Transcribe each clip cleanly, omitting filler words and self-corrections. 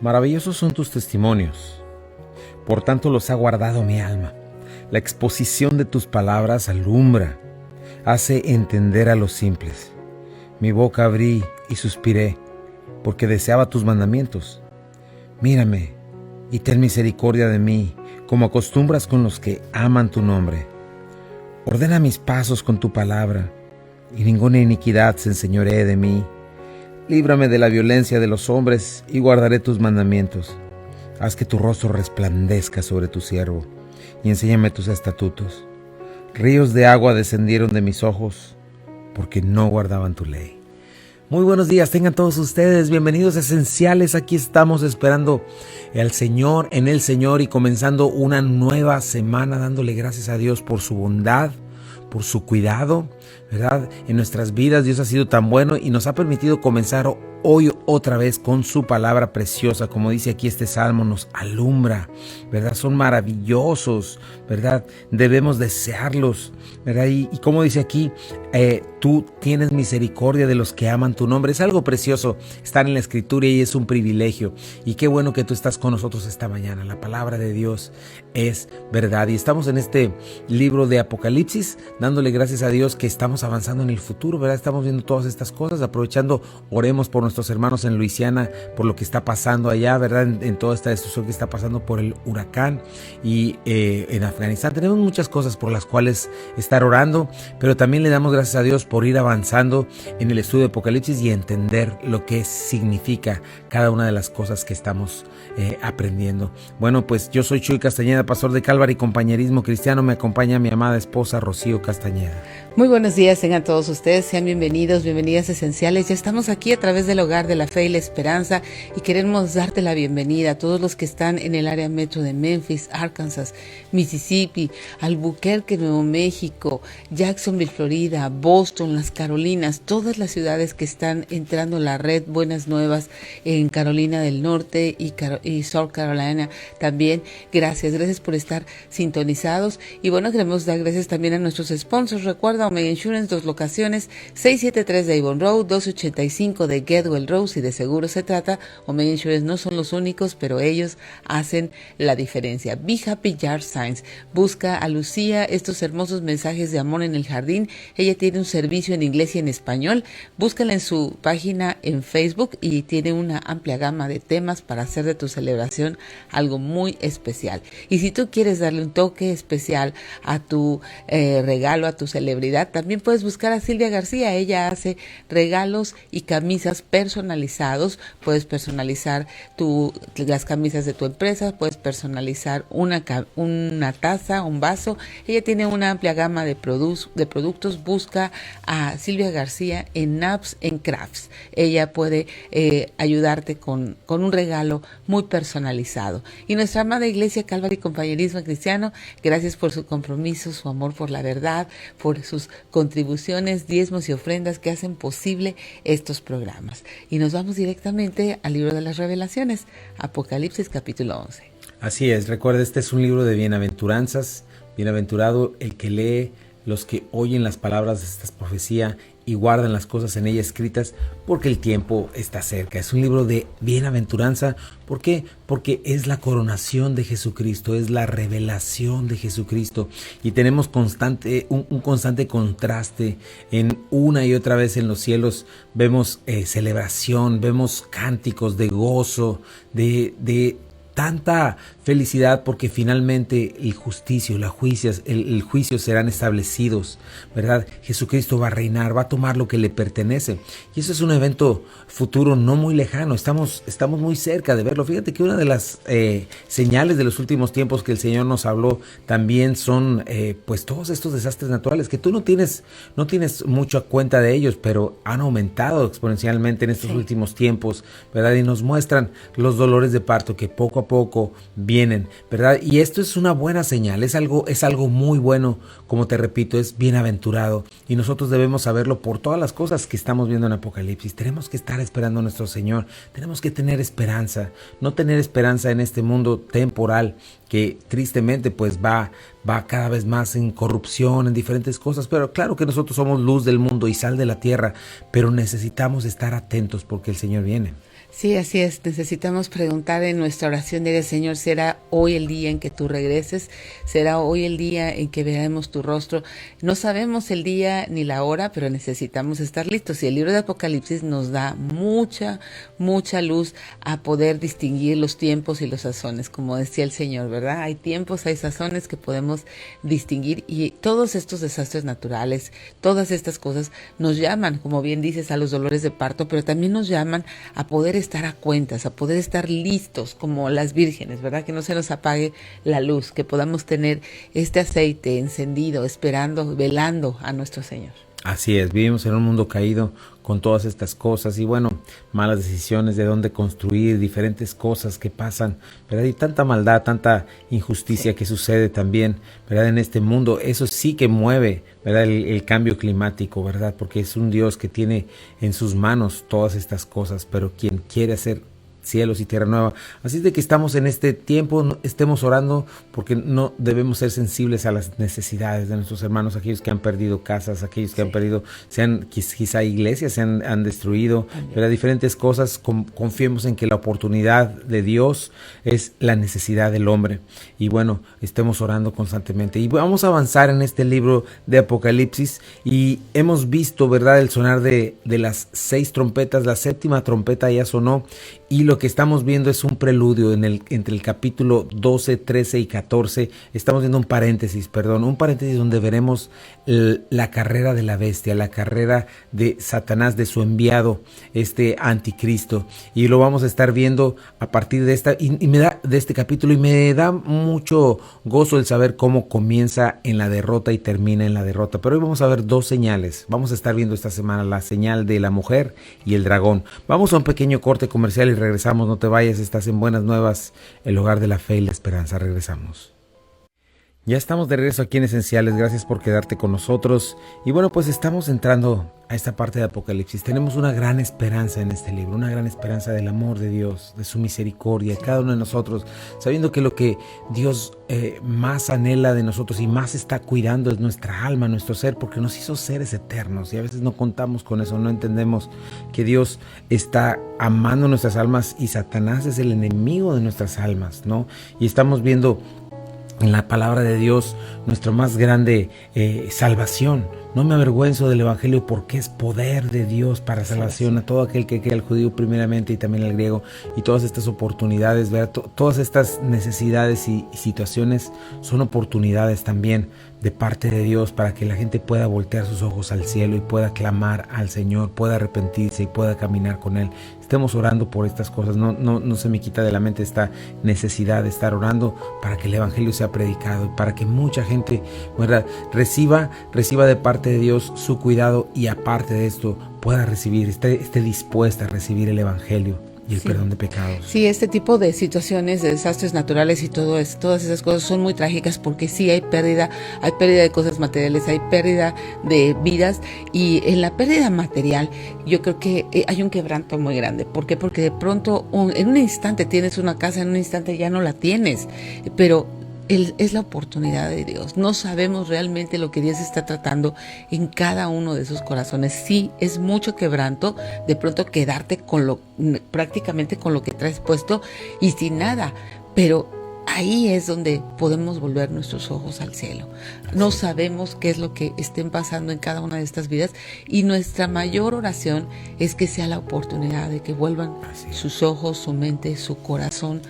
Maravillosos son tus testimonios, por tanto los ha guardado mi alma. La exposición de tus palabras alumbra, hace entender a los simples. Mi boca abrí y suspiré, porque deseaba tus mandamientos. Mírame y ten misericordia de mí, como acostumbras con los que aman tu nombre. Ordena mis pasos con tu palabra, y ninguna iniquidad se enseñoree de mí. Líbrame de la violencia de los hombres, y guardaré tus mandamientos. Haz que tu rostro resplandezca sobre tu siervo, y enséñame tus estatutos. Ríos de agua descendieron de mis ojos, porque no guardaban tu ley. Muy buenos días, tengan todos ustedes, bienvenidos a Esenciales. Aquí estamos esperando al Señor, en el Señor, y comenzando una nueva semana, dándole gracias a Dios por su bondad, por su cuidado, ¿verdad? En nuestras vidas Dios ha sido tan bueno y nos ha permitido comenzar hoy otra vez con su palabra preciosa. Como dice aquí este salmo, nos alumbra, ¿verdad? Son maravillosos, ¿verdad? Debemos desearlos, ¿verdad? Y como dice aquí, tú tienes misericordia de los que aman tu nombre. Es algo precioso estar en la Escritura y es un privilegio. Y qué bueno que tú estás con nosotros esta mañana. La palabra de Dios es verdad. Y estamos en este libro de Apocalipsis, dándole gracias a Dios que estamos avanzando en el futuro, ¿verdad? Estamos viendo todas estas cosas, aprovechando, oremos por nuestros hermanos en Luisiana, por lo que está pasando allá, ¿verdad? En toda esta destrucción que está pasando por el huracán, y en Afganistán. Tenemos muchas cosas por las cuales estar orando, pero también le damos gracias a Dios por ir avanzando en el estudio de Apocalipsis y entender lo que significa cada una de las cosas que estamos aprendiendo. Bueno, pues yo soy Chuy Castañeda, pastor de Calvary Compañerismo Cristiano. Me acompaña mi amada esposa Rocío Castañeda. Muy buenos días, tengan todos ustedes, sean bienvenidos, bienvenidas Esenciales. Ya estamos aquí a través del Hogar de la Fe y la Esperanza y queremos darte la bienvenida a todos los que están en el área metro de Memphis, Arkansas, Mississippi, Albuquerque, Nuevo México, Jacksonville, Florida, Boston, las Carolinas, todas las ciudades que están entrando a la red Buenas Nuevas en Carolina del Norte y South Carolina también. Gracias por estar sintonizados. Y bueno, queremos dar gracias también a nuestros sponsors. Recuerda, Omega Insurance, 2 locaciones, 673 de Avon Road, 285 de Getwell Road. Si de seguro se trata, Omega Insurance no son los únicos, pero ellos hacen la diferencia. Be Happy Yard Signs. Busca a Lucía, estos hermosos mensajes de amor en el jardín. Ella tiene un servicio en inglés y en español. Búscala en su página en Facebook y tiene una amplia gama de temas para hacer de tu celebración algo muy especial. Y si tú quieres darle un toque especial a tu regalo, a tu celebridad, también puedes buscar a Silvia García. Ella hace regalos y camisas personalizados. Puedes personalizar las camisas de tu empresa, puedes personalizar una taza, un vaso. Ella tiene una amplia gama de productos. Busca a Silvia García en Naps and Crafts. Ella puede ayudarte con un regalo muy personalizado. Y nuestra amada Iglesia Calvary Compañerismo Cristiano, gracias por su compromiso, su amor por la verdad, por sus contribuciones, diezmos y ofrendas que hacen posible estos programas. Y nos vamos directamente al libro de las Revelaciones, Apocalipsis capítulo 11. Así es, recuerda, este es un libro de bienaventuranzas. Bienaventurado el que lee, los que oyen las palabras de esta profecía y guardan las cosas en ella escritas, porque el tiempo está cerca. Es un libro de bienaventuranza. ¿Por qué? Porque es la coronación de Jesucristo, es la revelación de Jesucristo, y tenemos un constante contraste. En una y otra vez en los cielos vemos celebración, vemos cánticos de gozo, de tanta felicidad, porque finalmente el juicio serán establecidos, ¿verdad? Jesucristo va a reinar, va a tomar lo que le pertenece, y eso es un evento futuro no muy lejano. Estamos muy cerca de verlo. Fíjate que una de las señales de los últimos tiempos que el Señor nos habló también son pues todos estos desastres naturales que tú no tienes mucha cuenta de ellos, pero han aumentado exponencialmente en estos últimos tiempos, ¿verdad? Y nos muestran los dolores de parto que poco a poco vienen, ¿verdad? Y esto es una buena señal, es algo muy bueno. Como te repito, es bienaventurado, y nosotros debemos saberlo por todas las cosas que estamos viendo en Apocalipsis. Tenemos que estar esperando a nuestro Señor, tenemos que tener esperanza, no tener esperanza en este mundo temporal que tristemente pues va cada vez más en corrupción, en diferentes cosas. Pero claro que nosotros somos luz del mundo y sal de la tierra, pero necesitamos estar atentos porque el Señor viene. Sí, así es. Necesitamos preguntar en nuestra oración diaria, Señor, ¿será hoy el día en que tú regreses? ¿Será hoy el día en que veamos tu rostro? No sabemos el día ni la hora, pero necesitamos estar listos. Y el libro de Apocalipsis nos da mucha luz a poder distinguir los tiempos y los sazones, como decía el Señor, ¿verdad? Hay tiempos, hay sazones que podemos distinguir, y todos estos desastres naturales, todas estas cosas nos llaman, como bien dices, a los dolores de parto, pero también nos llaman a poder estar a cuentas, a poder estar listos como las vírgenes, ¿verdad? Que no se nos apague la luz, que podamos tener este aceite encendido, esperando, velando a nuestro Señor. Así es, vivimos en un mundo caído con todas estas cosas y bueno, malas decisiones de dónde construir, diferentes cosas que pasan, ¿verdad? Y tanta maldad, tanta injusticia que sucede también, ¿verdad? En este mundo, eso sí que mueve, ¿verdad? El cambio climático, ¿verdad? Porque es un Dios que tiene en sus manos todas estas cosas, pero quien quiere hacer cielos y tierra nueva. Así es de que estamos en este tiempo, estemos orando, porque no debemos ser sensibles a las necesidades de nuestros hermanos, aquellos que han perdido casas, aquellos que han perdido, quizá iglesias se han destruido, pero diferentes cosas. Confiemos en que la oportunidad de Dios es la necesidad del hombre. Y bueno, estemos orando constantemente. Y vamos a avanzar en este libro de Apocalipsis, y hemos visto, ¿verdad?, el sonar de las 6 trompetas. La 7ª trompeta ya sonó, y lo que estamos viendo es un preludio entre el capítulo 12, 13 y 14. Estamos viendo un paréntesis donde veremos la carrera de la bestia, la carrera de Satanás, de su enviado, este anticristo. Y lo vamos a estar viendo a partir de este capítulo, y me da mucho gozo el saber cómo comienza en la derrota y termina en la derrota. Pero hoy vamos a ver 2 señales. Vamos a estar viendo esta semana la señal de la mujer y el dragón. Vamos a un pequeño corte comercial y regresamos. No te vayas, estás en Buenas Nuevas, el hogar de la fe y la esperanza. Regresamos. Ya estamos de regreso aquí en Esenciales. Gracias por quedarte con nosotros. Y bueno, pues estamos entrando a esta parte de Apocalipsis. Tenemos una gran esperanza en este libro, una gran esperanza del amor de Dios, de su misericordia, cada uno de nosotros, sabiendo que lo que Dios más anhela de nosotros y más está cuidando es nuestra alma, nuestro ser, porque nos hizo seres eternos, y a veces no contamos con eso, no entendemos que Dios está amando nuestras almas y Satanás es el enemigo de nuestras almas, ¿no? Y estamos viendo en la palabra de Dios nuestra más grande salvación. No me avergüenzo del evangelio, porque es poder de Dios para salvación a todo aquel que cree, al judío primeramente y también al griego. Y todas estas oportunidades, ¿verdad? Todas estas necesidades y situaciones son oportunidades también de parte de Dios para que la gente pueda voltear sus ojos al cielo y pueda clamar al Señor, pueda arrepentirse y pueda caminar con Él. Estemos orando por estas cosas. No se me quita de la mente esta necesidad de estar orando para que el evangelio sea predicado y para que mucha gente, ¿verdad?, reciba de parte de Dios su cuidado, y aparte de esto pueda recibir, esté dispuesta a recibir el evangelio y el perdón de pecados. Sí, este tipo de situaciones, de desastres naturales y todo eso, todas esas cosas son muy trágicas, porque sí hay pérdida de cosas materiales, hay pérdida de vidas, y en la pérdida material yo creo que hay un quebranto muy grande. ¿Por qué? Porque de pronto en un instante tienes una casa, en un instante ya no la tienes, pero es la oportunidad de Dios. No sabemos realmente lo que Dios está tratando en cada uno de esos corazones. Sí, es mucho quebranto de pronto quedarte prácticamente con lo que traes puesto y sin nada, pero ahí es donde podemos volver nuestros ojos al cielo. No sabemos qué es lo que estén pasando en cada una de estas vidas, y nuestra mayor oración es que sea la oportunidad de que vuelvan sus ojos, su mente, su corazón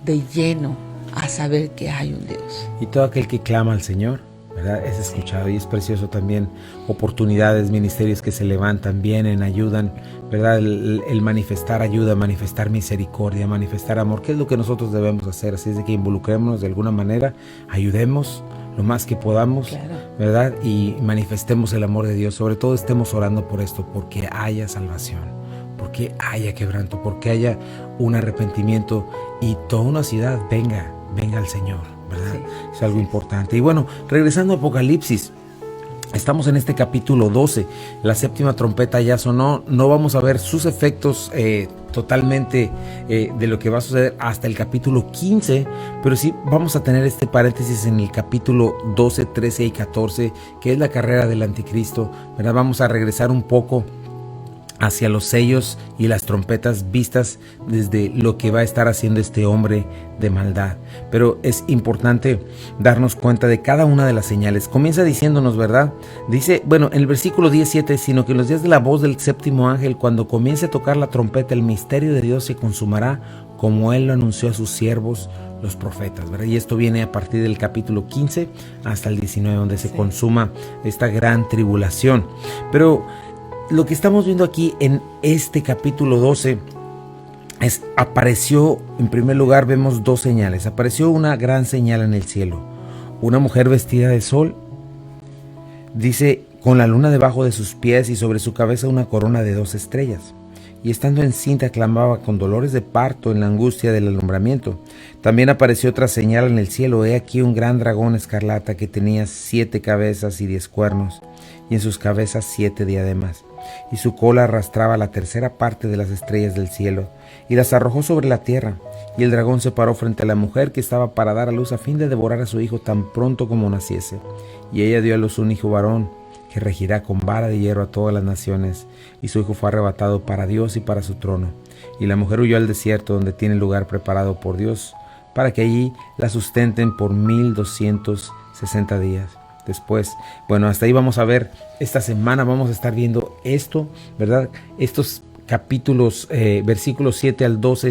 de lleno a saber que hay un Dios. Y todo aquel que clama al Señor, ¿verdad?, es escuchado. Y es precioso también oportunidades, ministerios que se levantan, vienen, ayudan, ¿verdad? El manifestar ayuda, manifestar misericordia, manifestar amor, que es lo que nosotros debemos hacer. Así es de que involucrémonos de alguna manera, ayudemos lo más que podamos, ¿verdad? Y manifestemos el amor de Dios. Sobre todo estemos orando por esto, porque haya salvación, porque haya quebranto, porque haya un arrepentimiento y toda una ciudad venga al Señor, ¿verdad? Es algo importante. Y bueno, regresando a Apocalipsis, estamos en este capítulo 12, la 7ª trompeta ya sonó. No vamos a ver sus efectos totalmente de lo que va a suceder hasta el capítulo 15, pero sí vamos a tener este paréntesis en el capítulo 12, 13 y 14, que es la carrera del anticristo, ¿verdad? Vamos a regresar un poco hacia los sellos y las trompetas vistas desde lo que va a estar haciendo este hombre de maldad. Pero es importante darnos cuenta de cada una de las señales. Comienza diciéndonos, ¿verdad? Dice, bueno, en el versículo 17, sino que en los días de la voz del séptimo ángel, cuando comience a tocar la trompeta, el misterio de Dios se consumará, como Él lo anunció a sus siervos, los profetas, ¿verdad? Y esto viene a partir del capítulo 15 hasta el 19, donde se consuma esta gran tribulación. Pero lo que estamos viendo aquí en este capítulo 12 apareció, en primer lugar, vemos dos señales. Apareció una gran señal en el cielo. Una mujer vestida de sol, dice, con la luna debajo de sus pies y sobre su cabeza una corona de 2 estrellas. Y estando encinta clamaba con dolores de parto en la angustia del alumbramiento. También apareció otra señal en el cielo. He aquí un gran dragón escarlata que tenía 7 cabezas y 10 cuernos, y en sus cabezas 7 diademas. Y su cola arrastraba la tercera parte de las estrellas del cielo, y las arrojó sobre la tierra. Y el dragón se paró frente a la mujer que estaba para dar a luz a fin de devorar a su hijo tan pronto como naciese. Y ella dio a luz un hijo varón, que regirá con vara de hierro a todas las naciones, y su hijo fue arrebatado para Dios y para su trono. Y la mujer huyó al desierto, donde tiene lugar preparado por Dios, para que allí la sustenten por 1260 días. Después, bueno, hasta ahí vamos a ver, esta semana vamos a estar viendo esto, ¿verdad? Estos capítulos, versículos 7 al 12,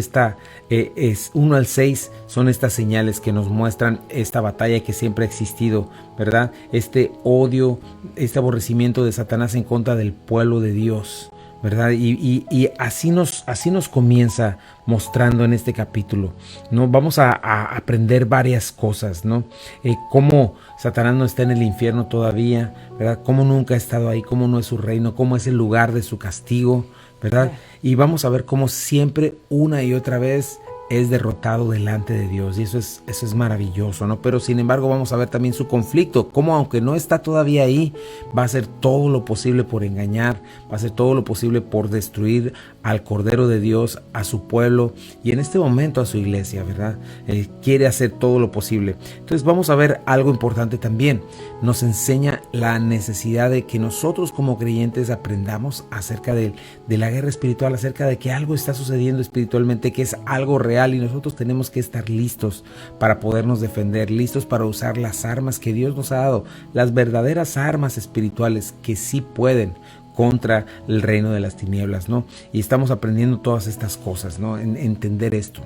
es 1 al 6, son estas señales que nos muestran esta batalla que siempre ha existido, ¿verdad? Este odio, este aborrecimiento de Satanás en contra del pueblo de Dios, ¿verdad? Y así nos comienza mostrando en este capítulo, ¿no? Vamos a aprender varias cosas, ¿no? Cómo Satanás no está en el infierno todavía, ¿verdad? Cómo nunca ha estado ahí, cómo no es su reino, cómo es el lugar de su castigo, ¿verdad? Y vamos a ver cómo siempre, una y otra vez, es derrotado delante de Dios, y eso es maravilloso, ¿no? Pero sin embargo vamos a ver también su conflicto, cómo aunque no está todavía ahí, va a hacer todo lo posible por engañar, va a hacer todo lo posible por destruir al Cordero de Dios, a su pueblo y en este momento a su iglesia, ¿verdad? Quiere hacer todo lo posible. Entonces vamos a ver algo importante también. Nos enseña la necesidad de que nosotros como creyentes aprendamos acerca de la guerra espiritual, acerca de que algo está sucediendo espiritualmente, que es algo real, y nosotros tenemos que estar listos para podernos defender, listos para usar las armas que Dios nos ha dado, las verdaderas armas espirituales que sí pueden contra el reino de las tinieblas, ¿no? Y estamos aprendiendo todas estas cosas, ¿no? Entender esto.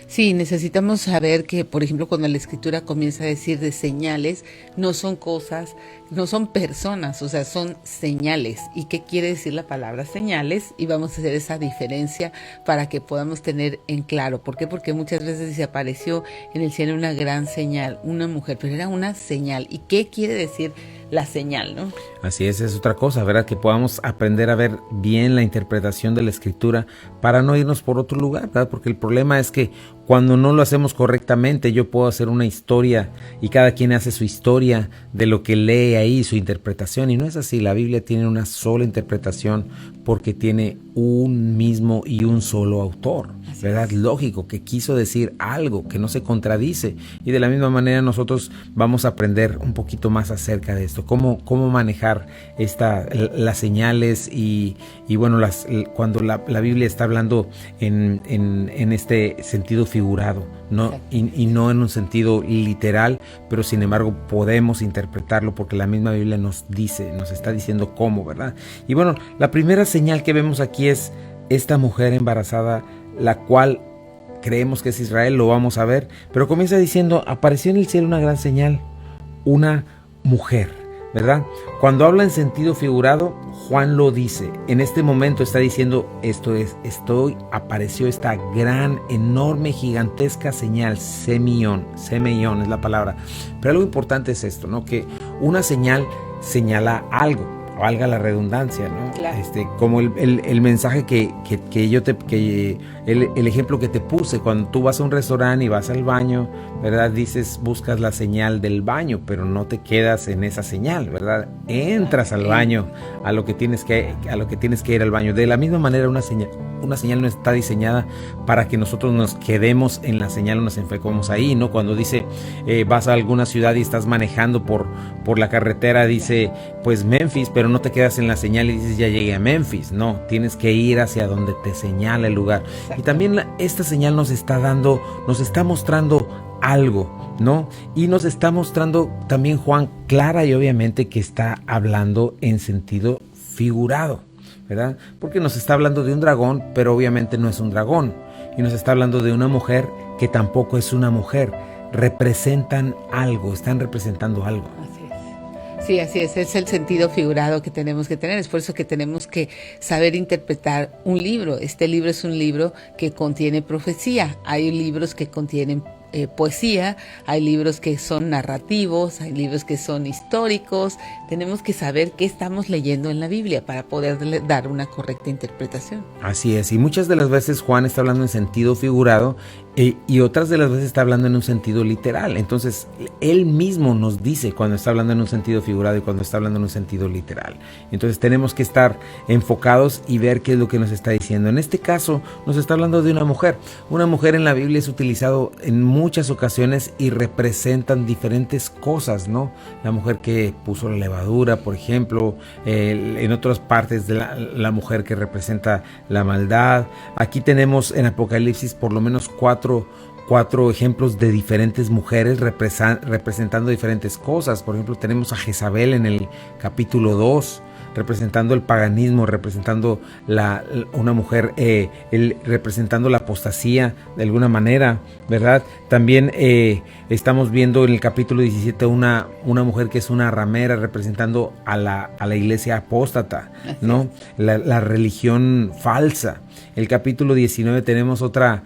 Sí, necesitamos saber que, por ejemplo, cuando la Escritura comienza a decir de señales, no son cosas, no son personas, o sea, son señales. ¿Y qué quiere decir la palabra señales? Y vamos a hacer esa diferencia para que podamos tener en claro. ¿Por qué? Porque muchas veces se apareció en el cielo una gran señal, una mujer, pero era una señal. ¿Y qué quiere decir la señal, no? Así es otra cosa, ¿verdad? Que podamos aprender a ver bien la interpretación de la Escritura para no irnos por otro lugar, ¿verdad? Porque el problema es que cuando no lo hacemos correctamente, yo puedo hacer una historia y cada quien hace su historia de lo que lee ahí, su interpretación, y no es así. La Biblia tiene una sola interpretación porque tiene un mismo y un solo autor, ¿verdad? Lógico, que quiso decir algo que no se contradice, y de la misma manera nosotros vamos a aprender un poquito más acerca de esto, cómo manejar las señales y bueno, cuando la Biblia está hablando en este sentido figurado, ¿no? Y no en un sentido literal, pero sin embargo podemos interpretarlo porque la misma Biblia nos está diciendo cómo, ¿verdad? Y bueno, la primera señal que vemos aquí es esta mujer embarazada, la cual creemos que es Israel, lo vamos a ver, pero comienza diciendo, apareció en el cielo una gran señal, una mujer, ¿verdad? Cuando habla en sentido figurado, Juan lo dice, en este momento está diciendo, apareció esta gran, enorme, gigantesca señal, semeión es la palabra, pero algo importante es esto, ¿no? Que una señal señala algo, valga la redundancia, ¿no? Claro. Como el mensaje el ejemplo que te puse, cuando tú vas a un restaurante y vas al baño, ¿verdad? Buscas la señal del baño, pero no te quedas en esa señal, ¿verdad? Entras al baño, a lo que tienes que ir al baño. De la misma manera, una una señal no está diseñada para que nosotros nos quedemos en la señal o nos enfocemos ahí, ¿no? Cuando dice, vas a alguna ciudad y estás manejando por la carretera, dice, pues Memphis, pero no te quedas en la señal y dices, ya llegué a Memphis. No, tienes que ir hacia donde te señala el lugar. Y también esta señal nos está mostrando algo, ¿no? Y nos está mostrando también Juan clara y obviamente que está hablando en sentido figurado, ¿verdad? Porque nos está hablando de un dragón, pero obviamente no es un dragón. Y nos está hablando de una mujer que tampoco es una mujer. Representan algo, están representando algo. Así es. Sí, así es el sentido figurado que tenemos que tener. Es por eso que tenemos que saber interpretar un libro. Este libro es un libro que contiene profecía. Hay libros que contienen poesía, hay libros que son narrativos, hay libros que son históricos. Tenemos que saber qué estamos leyendo en la Biblia para poder dar una correcta interpretación. Así es, y muchas de las veces Juan está hablando en sentido figurado y otras de las veces está hablando en un sentido literal. Entonces, él mismo nos dice cuando está hablando en un sentido figurado y cuando está hablando en un sentido literal. Entonces, tenemos que estar enfocados y ver qué es lo que nos está diciendo. En este caso, nos está hablando de una mujer. Una mujer en la Biblia es utilizado en muchas ocasiones y representan diferentes cosas, ¿no? La mujer que puso la levadura, por ejemplo, en otras partes de la mujer que representa la maldad. Aquí tenemos en Apocalipsis por lo menos cuatro ejemplos de diferentes mujeres representando diferentes cosas. Por ejemplo, tenemos a Jezabel en el capítulo 2, representando el paganismo, representando una mujer, representando la apostasía de alguna manera, ¿verdad? También estamos viendo en el capítulo 17 una mujer que es una ramera, representando a la iglesia apóstata, ¿no? La religión falsa. El capítulo 19 tenemos otra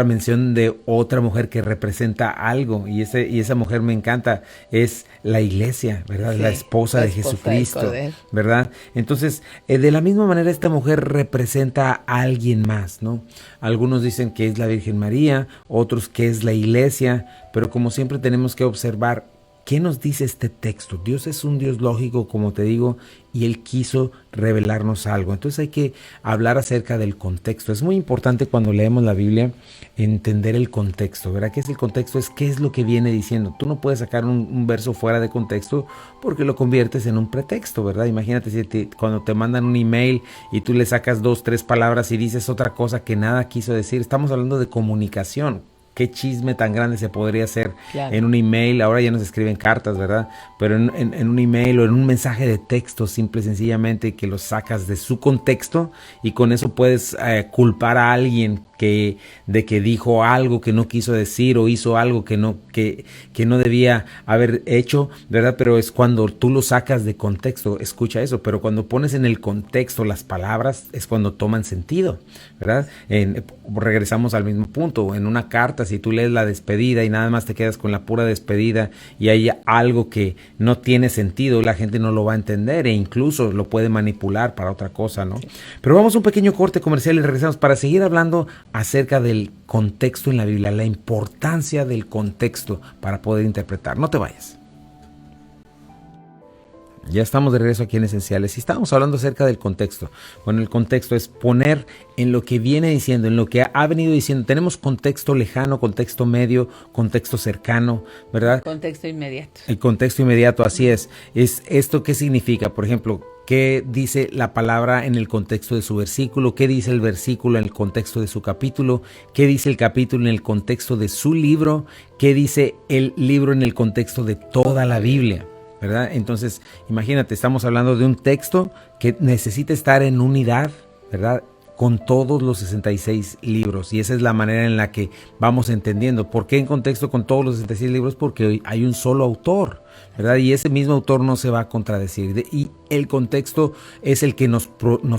mención de otra mujer que representa algo, y esa mujer me encanta, es la iglesia, ¿verdad? Sí, la esposa de Jesucristo, ¿verdad? Entonces, de la misma manera esta mujer representa a alguien más, ¿no? Algunos dicen que es la Virgen María, otros que es la iglesia, pero como siempre tenemos que observar ¿qué nos dice este texto? Dios es un Dios lógico, como te digo, y Él quiso revelarnos algo. Entonces hay que hablar acerca del contexto. Es muy importante cuando leemos la Biblia entender el contexto, ¿verdad? ¿Qué es el contexto? Es qué es lo que viene diciendo. Tú no puedes sacar un verso fuera de contexto porque lo conviertes en un pretexto, ¿verdad? Imagínate cuando te mandan un email y tú le sacas 2, 3 palabras y dices otra cosa que nada quiso decir. Estamos hablando de comunicación. ¿Qué chisme tan grande se podría hacer en un email? Ahora ya nos escriben cartas, ¿verdad? Pero en un email o en un mensaje de texto, simple y sencillamente, que lo sacas de su contexto y con eso puedes culpar a alguien de que dijo algo que no quiso decir o hizo algo que no debía haber hecho, ¿verdad? Pero es cuando tú lo sacas de contexto, escucha eso, pero cuando pones en el contexto las palabras es cuando toman sentido, ¿verdad? Regresamos al mismo punto. En una carta, si tú lees la despedida y nada más te quedas con la pura despedida y hay algo que no tiene sentido, la gente no lo va a entender e incluso lo puede manipular para otra cosa, ¿no? Pero vamos a un pequeño corte comercial y regresamos para seguir hablando acerca del contexto en la Biblia, la importancia del contexto para poder interpretar. No te vayas. Ya estamos de regreso aquí en Esenciales y estamos hablando acerca del contexto. Bueno, el contexto es poner en lo que viene diciendo, en lo que ha venido diciendo. Tenemos contexto lejano, contexto medio, contexto cercano, ¿verdad? Contexto inmediato. El contexto inmediato, así es. ¿Esto qué significa? Por ejemplo, ¿qué dice la palabra en el contexto de su versículo? ¿Qué dice el versículo en el contexto de su capítulo? ¿Qué dice el capítulo en el contexto de su libro? ¿Qué dice el libro en el contexto de toda la Biblia? ¿Verdad? Entonces, imagínate, estamos hablando de un texto que necesita estar en unidad, ¿verdad? Con todos los 66 libros. Y esa es la manera en la que vamos entendiendo. ¿Por qué en contexto con todos los 66 libros? Porque hay un solo autor, ¿verdad? Y ese mismo autor no se va a contradecir. Y el contexto es el que nos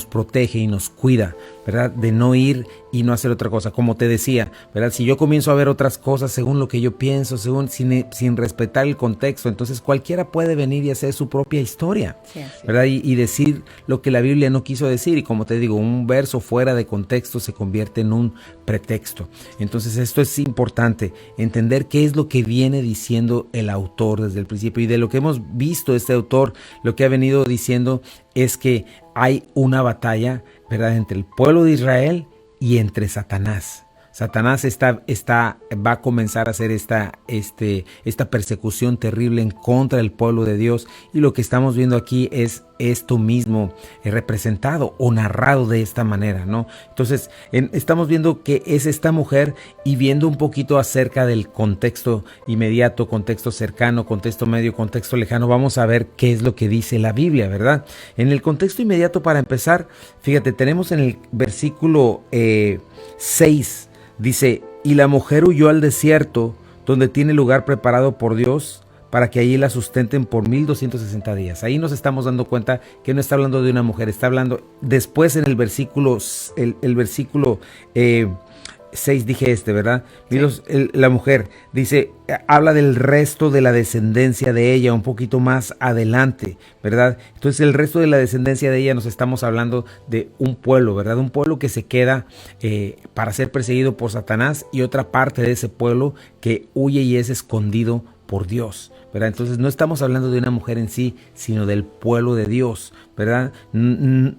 protege y nos cuida, ¿verdad? De no ir y no hacer otra cosa. Como te decía, ¿verdad? Si yo comienzo a ver otras cosas según lo que yo pienso, sin respetar el contexto, entonces cualquiera puede venir y hacer su propia historia, sí, ¿verdad? Y decir lo que la Biblia no quiso decir. Y como te digo, un verso fuera de contexto se convierte en un pretexto. Entonces esto es importante, entender qué es lo que viene diciendo el autor desde el principio. Y de lo que hemos visto, este autor lo que ha venido diciendo es que hay una batalla ¿verdad? Entre el pueblo de Israel y entre Satanás. Satanás va a comenzar a hacer esta persecución terrible en contra del pueblo de Dios, y lo que estamos viendo aquí es esto mismo representado o narrado de esta manera, ¿no? Entonces estamos viendo que es esta mujer, y viendo un poquito acerca del contexto inmediato, contexto cercano, contexto medio, contexto lejano, vamos a ver qué es lo que dice la Biblia, ¿verdad? En el contexto inmediato, para empezar, fíjate, tenemos en el versículo 6, dice: y la mujer huyó al desierto, donde tiene lugar preparado por Dios, para que allí la sustenten por 1260 días. Ahí nos estamos dando cuenta que no está hablando de una mujer, está hablando después en el versículo, el versículo 6, dije ¿verdad? Sí. La mujer dice, habla del resto de la descendencia de ella un poquito más adelante, ¿verdad? Entonces el resto de la descendencia de ella, nos estamos hablando de un pueblo, ¿verdad? Un pueblo que se queda para ser perseguido por Satanás, y otra parte de ese pueblo que huye y es escondido por Dios, ¿verdad? Entonces no estamos hablando de una mujer en sí, sino del pueblo de Dios, ¿verdad?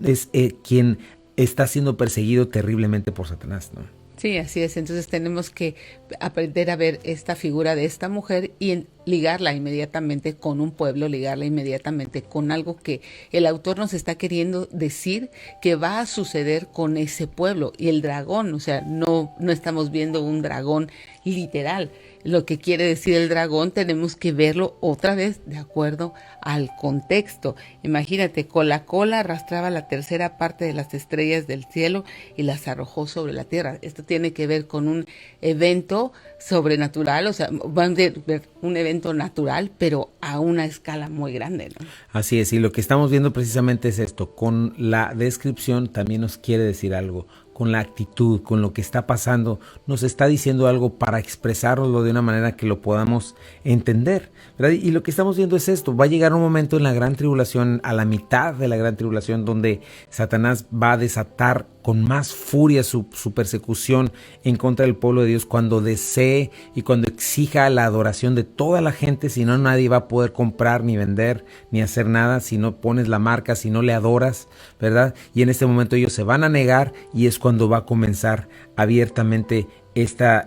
Es quien está siendo perseguido terriblemente por Satanás, ¿no? Sí, así es. Entonces tenemos que aprender a ver esta figura de esta mujer y ligarla inmediatamente con un pueblo, ligarla inmediatamente con algo que el autor nos está queriendo decir que va a suceder con ese pueblo. Y el dragón, o sea, no estamos viendo un dragón literal. Lo que quiere decir el dragón tenemos que verlo otra vez de acuerdo al contexto. Imagínate, con la cola arrastraba la tercera parte de las estrellas del cielo y las arrojó sobre la tierra. Esto tiene que ver con un evento sobrenatural, o sea, van a ver un evento natural, pero a una escala muy grande, ¿no? Así es, y lo que estamos viendo precisamente es esto. Con la descripción también nos quiere decir algo. Con la actitud, con lo que está pasando, nos está diciendo algo para expresarlo de una manera que lo podamos entender, ¿verdad? Y lo que estamos viendo es esto: va a llegar un momento en la gran tribulación, a la mitad de la gran tribulación, donde Satanás va a desatar con más furia su persecución en contra del pueblo de Dios, cuando desee y cuando exija la adoración de toda la gente. Si no, nadie va a poder comprar, ni vender, ni hacer nada si no pones la marca, si no le adoras, ¿verdad? Y en este momento ellos se van a negar, y es cuando va a comenzar abiertamente esta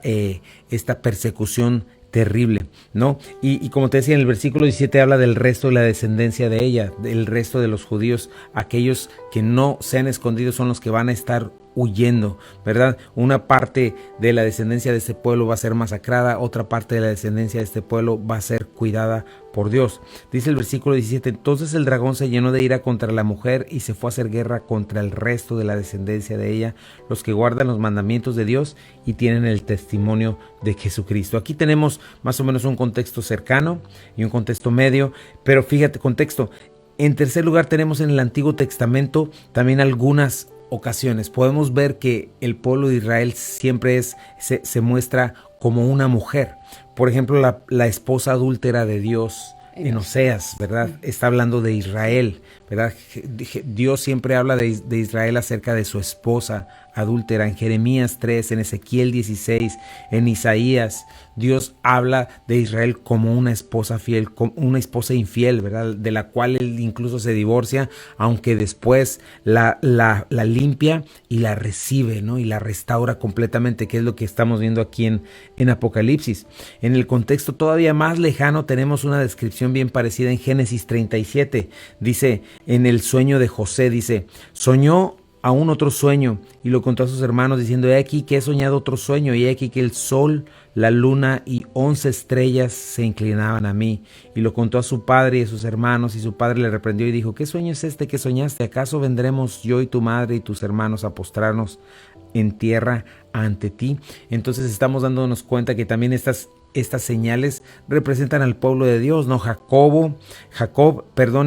persecución terrible, ¿no? Y como te decía, en el versículo 17 habla del resto de la descendencia de ella, del resto de los judíos. Aquellos que no sean escondidos son los que van a estar huyendo, ¿verdad? Una parte de la descendencia de este pueblo va a ser masacrada, otra parte de la descendencia de este pueblo va a ser cuidada por Dios. Dice el versículo 17: entonces el dragón se llenó de ira contra la mujer y se fue a hacer guerra contra el resto de la descendencia de ella, los que guardan los mandamientos de Dios y tienen el testimonio de Jesucristo. Aquí tenemos más o menos un contexto cercano y un contexto medio, pero fíjate, contexto. En tercer lugar, tenemos en el Antiguo Testamento también algunas ocasiones. Podemos ver que el pueblo de Israel siempre se muestra como una mujer. Por ejemplo, la esposa adúltera de Dios en Oseas, ¿verdad? Está hablando de Israel, ¿verdad? Dios siempre habla de Israel acerca de su esposa adúltera. En Jeremías 3, en Ezequiel 16, en Isaías, Dios habla de Israel como una esposa fiel, como una esposa infiel, ¿verdad? De la cual él incluso se divorcia, aunque después la limpia y la recibe, ¿no? Y la restaura completamente, que es lo que estamos viendo aquí en Apocalipsis. En el contexto todavía más lejano tenemos una descripción bien parecida en Génesis 37. Dice, en el sueño de José, dice, soñó aún otro sueño y lo contó a sus hermanos diciendo, he aquí que he soñado otro sueño, y he aquí que el sol, la luna y 11 estrellas se inclinaban a mí. Y lo contó a su padre y a sus hermanos, y su padre le reprendió y dijo, ¿qué sueño es este que soñaste? ¿Acaso vendremos yo y tu madre y tus hermanos a postrarnos en tierra ante ti? Entonces estamos dándonos cuenta que también estas señales representan al pueblo de Dios, ¿no?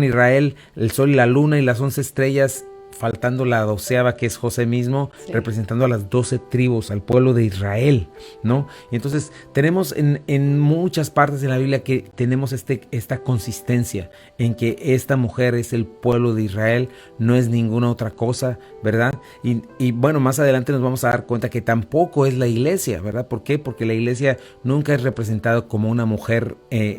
Israel, el sol y la luna y las 11 estrellas, faltando la 12ª, que es José mismo, sí, representando a las 12 tribus, al pueblo de Israel, ¿no? Y entonces tenemos en muchas partes de la Biblia que tenemos esta consistencia en que esta mujer es el pueblo de Israel, no es ninguna otra cosa, ¿verdad? Y bueno, más adelante nos vamos a dar cuenta que tampoco es la iglesia, ¿verdad? ¿Por qué? Porque la iglesia nunca es representada como una mujer,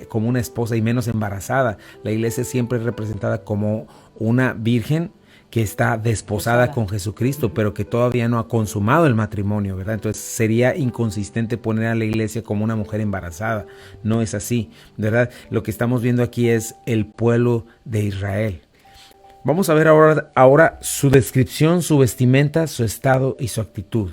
como una esposa, y menos embarazada. La iglesia siempre es representada como una virgen que está desposada con Jesucristo, pero que todavía no ha consumado el matrimonio, ¿verdad? Entonces sería inconsistente poner a la iglesia como una mujer embarazada. No es así, ¿verdad? Lo que estamos viendo aquí es el pueblo de Israel. Vamos a ver ahora su descripción, su vestimenta, su estado y su actitud.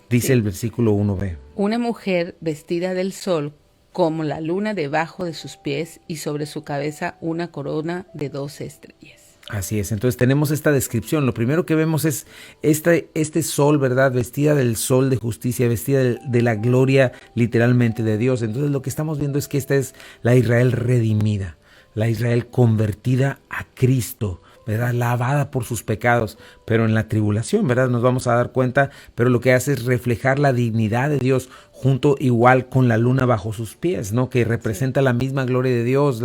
Dice el versículo 1b. Una mujer vestida del sol como la luna debajo de sus pies y sobre su cabeza una corona de 12 estrellas. Así es, entonces tenemos esta descripción. Lo primero que vemos es este sol, ¿verdad? Vestida del sol de justicia, vestida de la gloria literalmente de Dios. Entonces lo que estamos viendo es que esta es la Israel redimida, la Israel convertida a Cristo, ¿verdad? Lavada por sus pecados, pero en la tribulación, ¿verdad? Nos vamos a dar cuenta, pero lo que hace es reflejar la dignidad de Dios junto igual con la luna bajo sus pies, ¿no? Que representa la misma gloria de Dios.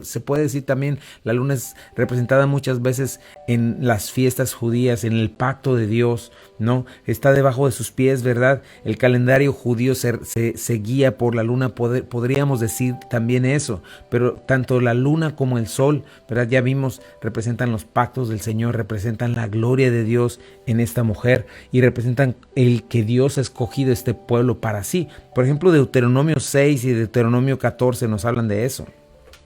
Se puede decir también, la luna es representada muchas veces en las fiestas judías, en el pacto de Dios, ¿no? Está debajo de sus pies, ¿verdad? El calendario judío se guía por la luna, podríamos decir también eso, pero tanto la luna como el sol, ¿verdad? Ya vimos, representan los pactos del Señor, representan la gloria de Dios en esta mujer y representan el que Dios ha escogido este pueblo para sí. Por ejemplo, Deuteronomio 6 y Deuteronomio 14 nos hablan de eso.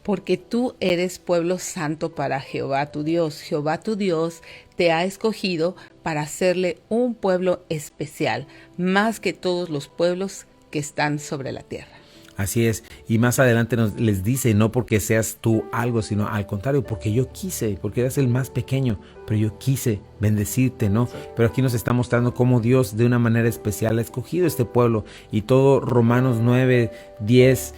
Porque tú eres pueblo santo para Jehová tu Dios. Jehová tu Dios te ha escogido para hacerle un pueblo especial, más que todos los pueblos que están sobre la tierra. Así es, y más adelante les dice, no porque seas tú algo, sino al contrario, porque yo quise, porque eres el más pequeño, pero yo quise bendecirte, ¿no? Sí. Pero aquí nos está mostrando cómo Dios de una manera especial ha escogido este pueblo, y todo Romanos 9, 10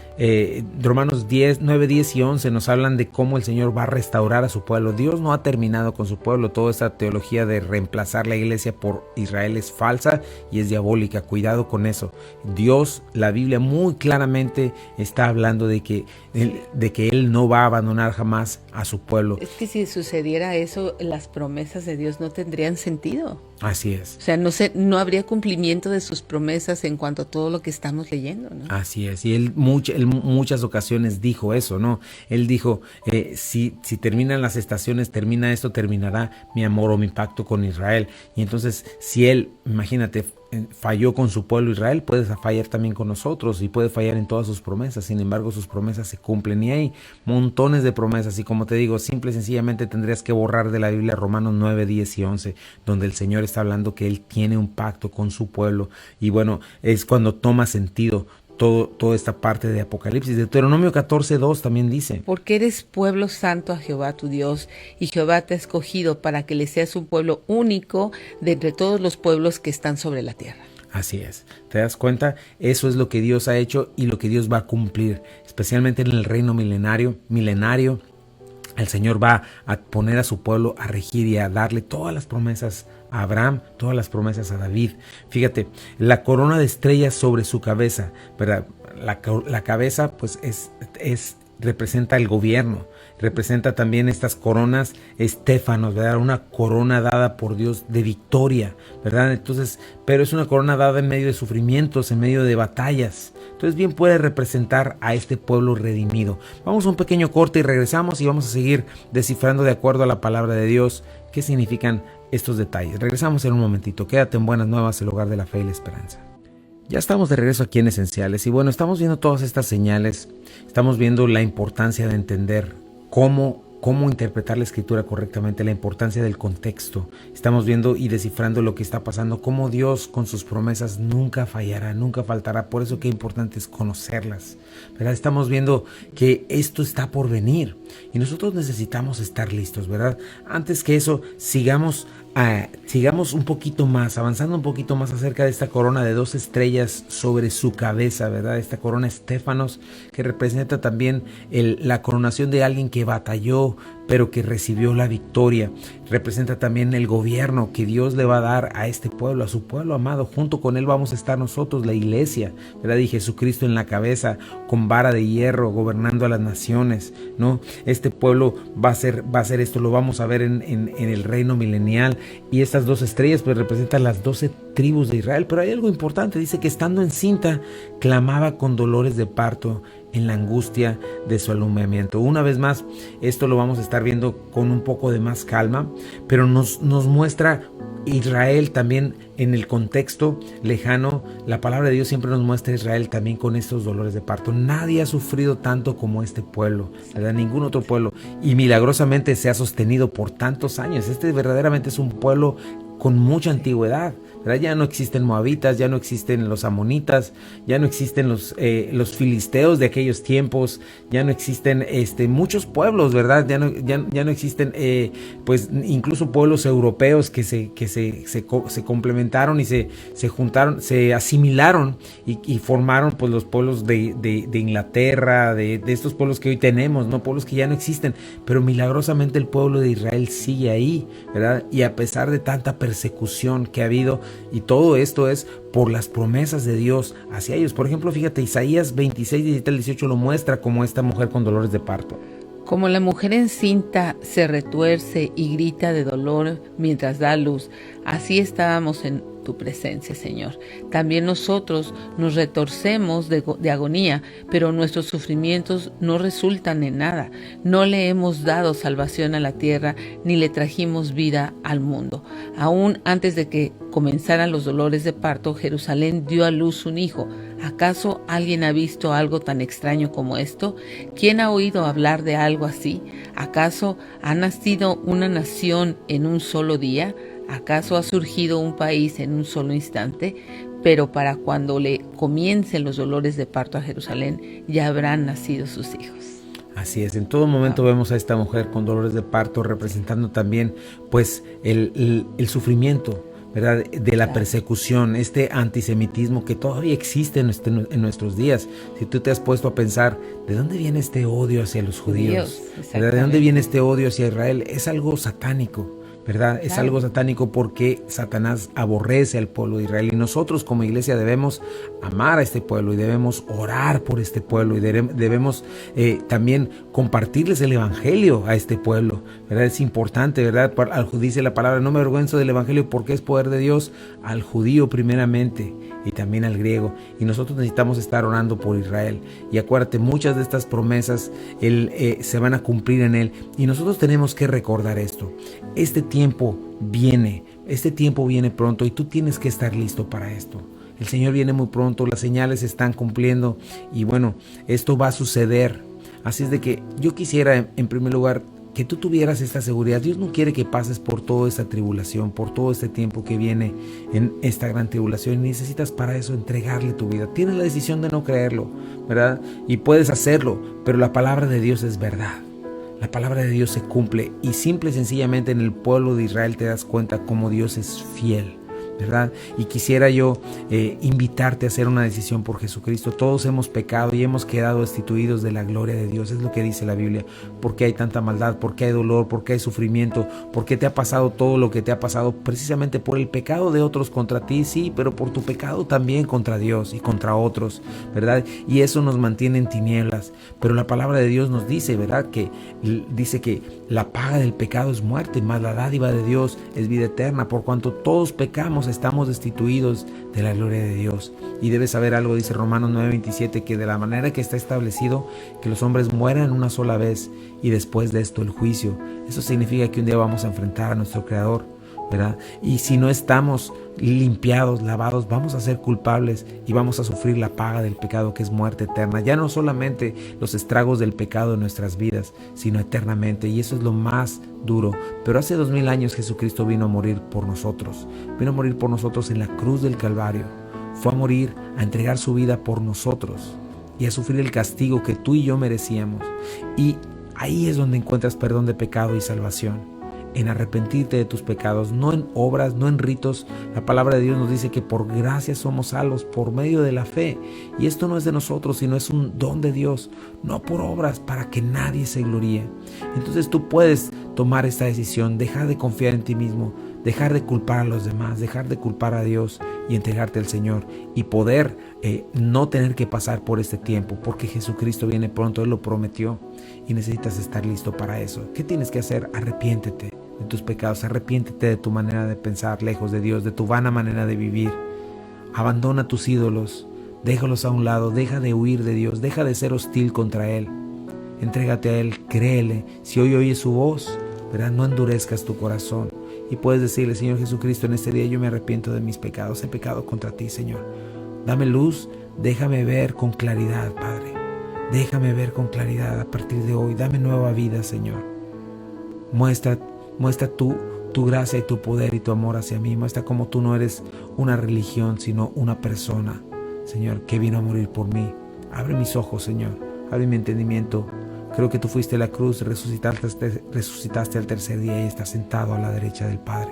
Romanos 10, 9, 10 y 11 nos hablan de cómo el Señor va a restaurar a su pueblo. Dios no ha terminado con su pueblo. Toda esta teología de reemplazar la iglesia por Israel es falsa y es diabólica. Cuidado con eso. Dios, la Biblia muy claramente está hablando de que Él no va a abandonar jamás a su pueblo. Es que si sucediera eso, las promesas de Dios no tendrían sentido. Así es. O sea, no habría cumplimiento de sus promesas en cuanto a todo lo que estamos leyendo, ¿no? Así es. Y Él muchas ocasiones dijo eso, ¿no? Él dijo, si terminan las estaciones, termina esto, terminará mi amor o mi pacto con Israel. Y entonces, si Él, imagínate, falló con su pueblo Israel, puede fallar también con nosotros y puede fallar en todas sus promesas. Sin embargo, sus promesas se cumplen y hay montones de promesas. Y como te digo, simple y sencillamente tendrías que borrar de la Biblia Romanos 9, 10 y 11, donde el Señor está hablando que Él tiene un pacto con su pueblo. Y bueno, es cuando toma sentido toda esta parte de Apocalipsis. Deuteronomio 14, 2 también dice: porque eres pueblo santo a Jehová tu Dios, y Jehová te ha escogido para que le seas un pueblo único de entre todos los pueblos que están sobre la tierra. Así es, ¿te das cuenta? Eso es lo que Dios ha hecho y lo que Dios va a cumplir, especialmente en el reino milenario. El Señor va a poner a su pueblo a regir y a darle todas las promesas a Abraham, todas las promesas a David. Fíjate, la corona de estrellas sobre su cabeza, ¿verdad? La cabeza pues representa el gobierno, representa también estas coronas estéfanos, ¿verdad? Una corona dada por Dios de victoria, ¿verdad? Entonces, pero es una corona dada en medio de sufrimientos, en medio de batallas. Entonces bien puede representar a este pueblo redimido. Vamos a un pequeño corte y regresamos y vamos a seguir descifrando de acuerdo a la palabra de Dios qué significan estos detalles. Regresamos en un momentito. Quédate en Buenas Nuevas, el hogar de la fe y la esperanza. Ya estamos de regreso aquí en Esenciales y bueno, estamos viendo todas estas señales, estamos viendo la importancia de entender cómo interpretar la escritura correctamente, la importancia del contexto. Estamos viendo y descifrando lo que está pasando, cómo Dios con sus promesas nunca fallará, nunca faltará. Por eso qué importante es conocerlas, ¿verdad? Estamos viendo que esto está por venir y nosotros necesitamos estar listos, ¿verdad? Antes que eso, sigamos un poquito más, avanzando un poquito más acerca de esta corona de 2 estrellas sobre su cabeza, ¿verdad? Esta corona estéfanos que representa también la coronación de alguien que batalló, pero que recibió la victoria. Representa también el gobierno que Dios le va a dar a este pueblo, a su pueblo amado. Junto con Él vamos a estar nosotros, la iglesia, ¿verdad? Y Jesucristo en la cabeza, con vara de hierro, gobernando a las naciones, ¿no? Este pueblo va a ser esto, lo vamos a ver en el reino milenial. Y estas 2 estrellas pues representan las 12 tribus de Israel. Pero hay algo importante, dice que estando encinta, clamaba con dolores de parto en la angustia de su alumbramiento. Una vez más, esto lo vamos a estar viendo con un poco de más calma, pero nos muestra Israel también en el contexto lejano. La palabra de Dios siempre nos muestra a Israel también con estos dolores de parto. Nadie ha sufrido tanto como este pueblo, ¿verdad? Ningún otro pueblo, y milagrosamente se ha sostenido por tantos años. Este verdaderamente es un pueblo con mucha antigüedad, ¿verdad? Ya no existen moabitas, ya no existen los amonitas, ya no existen los filisteos de aquellos tiempos, ya no existen muchos pueblos, ¿verdad? Ya no existen pues incluso pueblos europeos que se complementaron y se juntaron, se asimilaron y formaron pues los pueblos de Inglaterra, de estos pueblos que hoy tenemos, ¿no? Pueblos que ya no existen, pero milagrosamente el pueblo de Israel sigue ahí, ¿verdad? Y a pesar de tanta persecución que ha habido, y todo esto es por las promesas de Dios hacia ellos. Por ejemplo, fíjate, Isaías 26, 17 al 18 lo muestra como esta mujer con dolores de parto. Como la mujer encinta se retuerce y grita de dolor mientras da luz, así estábamos en tu presencia, Señor. También nosotros nos retorcemos de agonía, pero nuestros sufrimientos no resultan en nada. No le hemos dado salvación a la tierra, ni le trajimos vida al mundo. Aún antes de que comenzaran los dolores de parto, Jerusalén dio a luz un hijo. ¿Acaso alguien ha visto algo tan extraño como esto? ¿Quién ha oído hablar de algo así? ¿Acaso ha nacido una nación en un solo día? ¿Acaso ha surgido un país en un solo instante? Pero para cuando le comiencen los dolores de parto a Jerusalén, ya habrán nacido sus hijos. Así es, en todo momento vemos a esta mujer con dolores de parto representando también pues el sufrimiento, ¿verdad? De la persecución, este antisemitismo que todavía existe en nuestros días. Si tú te has puesto a pensar, ¿de dónde viene este odio hacia los judíos? ¿Verdad? ¿De dónde viene este odio hacia Israel? Es algo satánico, ¿verdad? Es algo satánico porque Satanás aborrece al pueblo de Israel, y nosotros como iglesia debemos amar a este pueblo y debemos orar por este pueblo y debemos también compartirles el evangelio a este pueblo, ¿verdad? Es importante, ¿verdad? Dice la palabra, no me avergüenzo del evangelio porque es poder de Dios al judío primeramente y también al griego, y nosotros necesitamos estar orando por Israel. Y acuérdate, muchas de estas promesas se van a cumplir en él, y nosotros tenemos que recordar esto. Este tiempo viene pronto, y tú tienes que estar listo para esto. El Señor viene muy pronto, las señales se están cumpliendo, y bueno, esto va a suceder. Así es de que yo quisiera, en primer lugar, que tú tuvieras esta seguridad. Dios no quiere que pases por toda esta tribulación, por todo este tiempo que viene en esta gran tribulación, y necesitas para eso entregarle tu vida. Tienes la decisión de no creerlo, ¿verdad? Y puedes hacerlo, pero la palabra de Dios es verdad. La palabra de Dios se cumple, y simple y sencillamente en el pueblo de Israel te das cuenta cómo Dios es fiel, ¿verdad? Y quisiera yo invitarte a hacer una decisión por Jesucristo. Todos hemos pecado y hemos quedado destituidos de la gloria de Dios, es lo que dice la Biblia. ¿Por qué hay tanta maldad? ¿Por qué hay dolor? ¿Por qué hay sufrimiento? ¿Por qué te ha pasado todo lo que te ha pasado? Precisamente por el pecado de otros contra ti, sí, pero por tu pecado también contra Dios y contra otros, ¿verdad? Y eso nos mantiene en tinieblas. Pero la palabra de Dios nos dice, ¿verdad? Que dice que la paga del pecado es muerte, mas la dádiva de Dios es vida eterna. Por cuanto todos pecamos, estamos destituidos de la gloria de Dios. Y debes saber algo, dice Romanos 9:27, que de la manera que está establecido que los hombres mueran una sola vez y después de esto el juicio. Eso significa que un día vamos a enfrentar a nuestro Creador, ¿verdad? Y si no estamos limpiados, lavados, vamos a ser culpables y vamos a sufrir la paga del pecado, que es muerte eterna. Ya no solamente los estragos del pecado en nuestras vidas, sino eternamente, y eso es lo más duro. Pero hace 2000 años Jesucristo vino a morir por nosotros. Vino a morir por nosotros en la cruz del Calvario. Fue a morir, a entregar su vida por nosotros y a sufrir el castigo que tú y yo merecíamos. Y ahí es donde encuentras perdón de pecado y salvación, en arrepentirte de tus pecados, no en obras, no en ritos. La palabra de Dios nos dice que por gracia somos salvos por medio de la fe, y esto no es de nosotros, sino es un don de Dios, no por obras, para que nadie se gloríe. Entonces tú puedes tomar esta decisión, dejar de confiar en ti mismo, dejar de culpar a los demás, dejar de culpar a Dios y entregarte al Señor, y poder no tener que pasar por este tiempo, porque Jesucristo viene pronto, Él lo prometió, y necesitas estar listo para eso. ¿Qué tienes que hacer? Arrepiéntete de tus pecados, arrepiéntete de tu manera de pensar lejos de Dios, de tu vana manera de vivir. Abandona tus ídolos, Déjalos a un lado, deja de huir de Dios, deja de ser hostil contra Él. Entrégate a Él, créele. Si hoy oyes su voz, ¿verdad? No endurezcas tu corazón. Y puedes decirle: Señor Jesucristo, en este día yo me arrepiento de mis pecados. He pecado contra ti, Señor. Dame luz, déjame ver con claridad, Padre. Déjame ver con claridad a partir de hoy. Dame nueva vida, Señor. Muestra tu gracia y tu poder y tu amor hacia mí. Muestra cómo tú no eres una religión, sino una persona, Señor, que vino a morir por mí. Abre mis ojos, Señor. Abre mi entendimiento. Creo que tú fuiste a la cruz, resucitaste al tercer día y estás sentado a la derecha del Padre.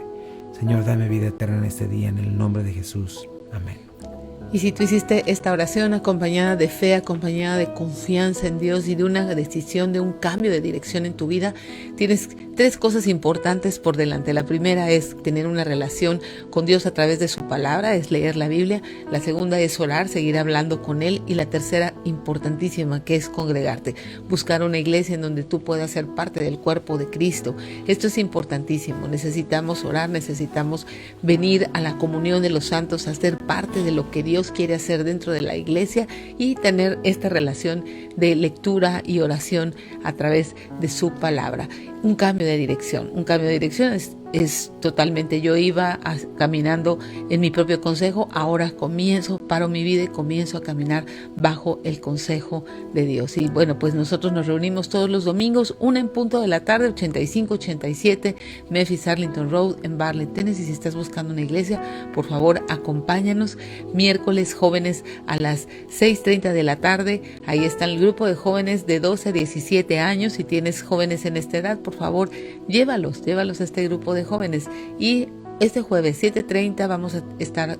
Señor, dame vida eterna en este día, en el nombre de Jesús. Amén. Y si tú hiciste esta oración acompañada de fe, acompañada de confianza en Dios y de una decisión, de un cambio de dirección en tu vida, tienes 3 cosas importantes por delante. La primera es tener una relación con Dios a través de su palabra, es leer la Biblia. La segunda es orar, seguir hablando con Él. Y la tercera, importantísima, que es congregarte. Buscar una iglesia en donde tú puedas ser parte del cuerpo de Cristo. Esto es importantísimo. Necesitamos orar, necesitamos venir a la comunión de los santos, a ser parte de lo que Dios quiere hacer dentro de la iglesia y tener esta relación de lectura y oración a través de su palabra. Un cambio de dirección. Un cambio de dirección es totalmente, yo iba caminando en mi propio consejo, ahora paro mi vida y comienzo a caminar bajo el consejo de Dios. Y bueno, pues nosotros nos reunimos todos los domingos, 1 en punto de la tarde, 8587 Memphis Arlington Road en Bartlett, Tennessee. Si estás buscando una iglesia, por favor, acompáñanos. Miércoles, jóvenes a las 6:30 de la tarde. Ahí está el grupo de jóvenes de 12 a 17 años. Si tienes jóvenes en esta edad, por favor, llévalos a este grupo de jóvenes. Y este jueves 7:30 vamos a estar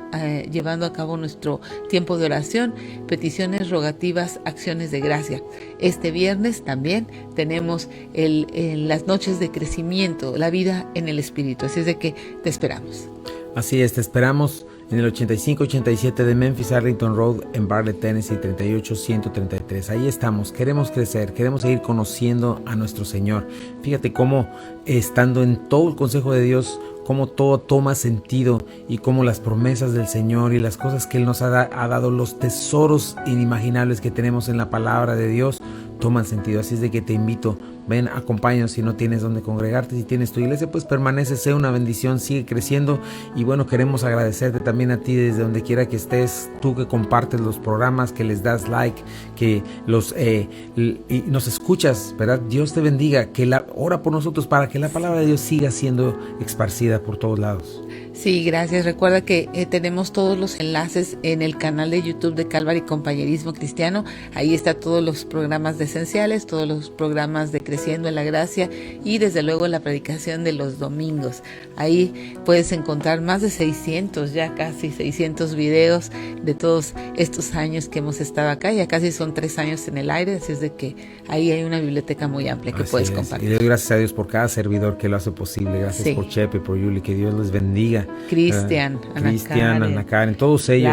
llevando a cabo nuestro tiempo de oración, peticiones, rogativas, acciones de gracia. Este viernes también tenemos las noches de crecimiento, la vida en el Espíritu. Así es de que te esperamos. Así es, te esperamos en el 8587 de Memphis Arlington Road en Bartlett, Tennessee, 38133. Ahí estamos, queremos crecer, queremos seguir conociendo a nuestro Señor. Fíjate cómo estando en todo el consejo de Dios, cómo todo toma sentido y cómo las promesas del Señor y las cosas que Él nos ha dado, los tesoros inimaginables que tenemos en la palabra de Dios, toman sentido. Así es de que te invito, ven, acompáñanos. Si no tienes donde congregarte, si tienes tu iglesia, pues permanece, sea una bendición, sigue creciendo. Y bueno, queremos agradecerte también a ti desde donde quiera que estés, tú que compartes los programas, que les das like, que y nos escuchas, ¿verdad? Dios te bendiga, ora por nosotros para que la palabra de Dios siga siendo esparcida por todos lados. Sí, gracias. Recuerda que tenemos todos los enlaces en el canal de YouTube de Calvary Compañerismo Cristiano. Ahí está todos los programas de esenciales, todos los programas de Creciendo en la Gracia y desde luego la predicación de los domingos. Ahí puedes encontrar más de 600, ya casi 600 videos de todos estos años que hemos estado acá. Ya casi son 3 años en el aire, así es de que ahí hay una biblioteca muy amplia que puedes compartir. Y doy gracias a Dios por cada servidor que lo hace posible. Gracias por Chepe, por Yuli, que Dios les bendiga. Cristian, Ana Karen, todos ellos,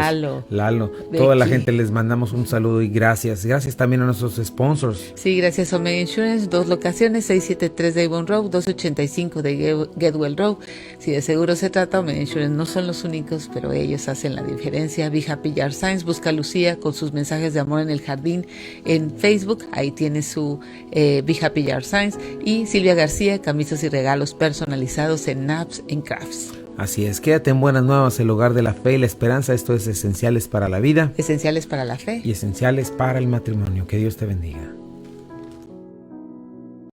Lalo, toda la gente, les mandamos un saludo y gracias también a nuestros sponsors. Sí, gracias a Omega Insurance, 2 locaciones, 673 de Avon Road, 285 de Getwell Road. Si de seguro se trata, Omega Insurance no son los únicos, pero ellos hacen la diferencia. Be Happy Yard Signs, busca a Lucía con sus mensajes de amor en el jardín en Facebook, ahí tiene su Be Happy Yard Signs. Y Silvia García, camisas y regalos personalizados en Naps and Crafts. Así es, quédate en Buenas Nuevas, el hogar de la fe y la esperanza. Esto es Esenciales para la Vida, Esenciales para la Fe y Esenciales para el Matrimonio. Que Dios te bendiga.